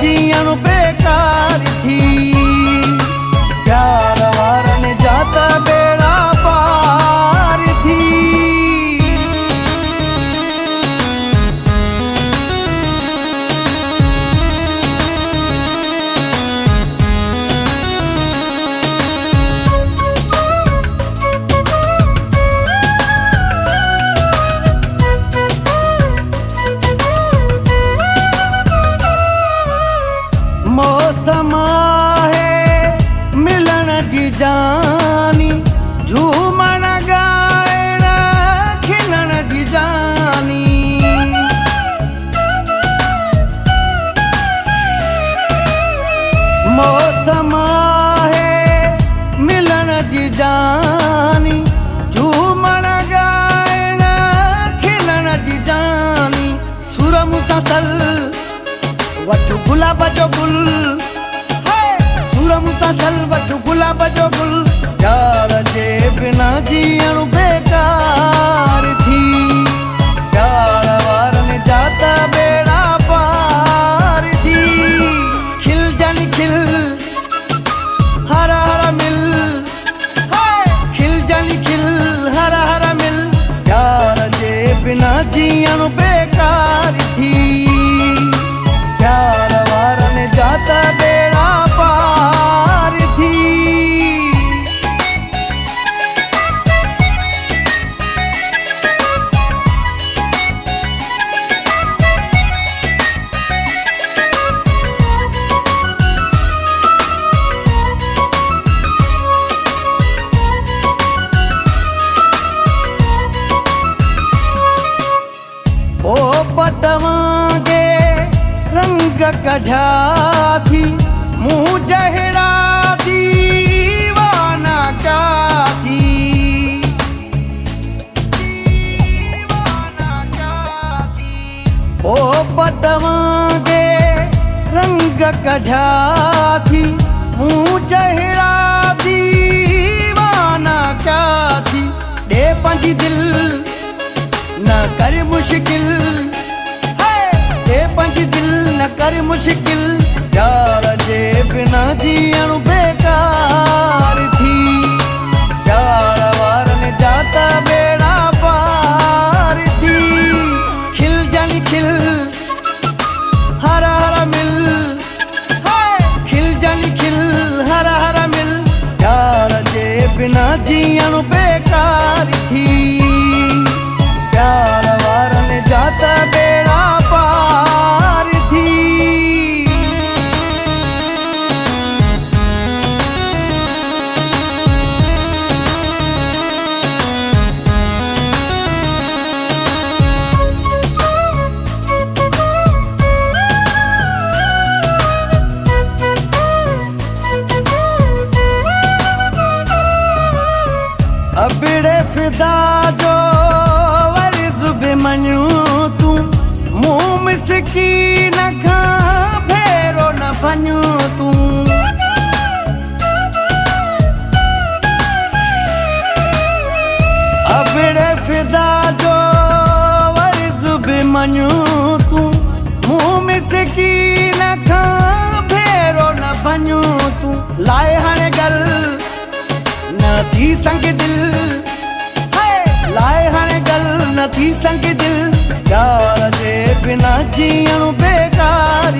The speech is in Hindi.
जीअण बेकार थी। प्यार वारनि जा त बेड़ा पार थी। मौसम है मिलन जी जानी, झूमण गाइण खिलण जी जानी। मौसम है मिलन जी जानी, झूमण गाइण खिलण जी जानी। सुर मूंसां सल वठ गुलाब जो गुल, सुर मूंसां सल वठ गुलाब जो गुल। प्यार जे बिना जीअण बेकार थी। प्यार वारनि जा त बेड़ा पार थी। खिल जानी खिल हर हर मिल, खिल जानी खिल हर हर मिल। प्यार जे बिना जीअण बेकार थी। प्यार वारनि जा त बेड़ा पार थी। ओ पटवांगे रंग कढ़ा थी, मुँह जहरा दीवाना का थी। दीवाना का थी। ओ पटवांगे रंग कढ़ा थी, मुँह जहरा दीवाना का थी। दे पंहिंजी दिल न कर मुश्किल, पंहिंजी दिल न कर मुश्किल। प्यार जे बिना जीअण बेकार थी। प्यार वारनि जा त बेड़ा पार थी। खिल जानी खिल हर हर मिल, खिल जानी खिल हर हर मिल। प्यार जे बिना जीअण बेकार थी। प्यार वारनि जा त बेड़ा पार थी। अबिड़े फिदा जो वर्ज़ बि मञूं तूं, मुँह मिसकीन खां भेरो न बञूं तूं। अबिड़े फिदा जो वर्ज़ बि मञूं तूं, मुँह मिसकीन खां भेरो न बञूं तूं। लाए हाणे गल न थी संग दिल, लाए हाणे गल न थी संग दिल। प्यार जे बिना जीअण बेकार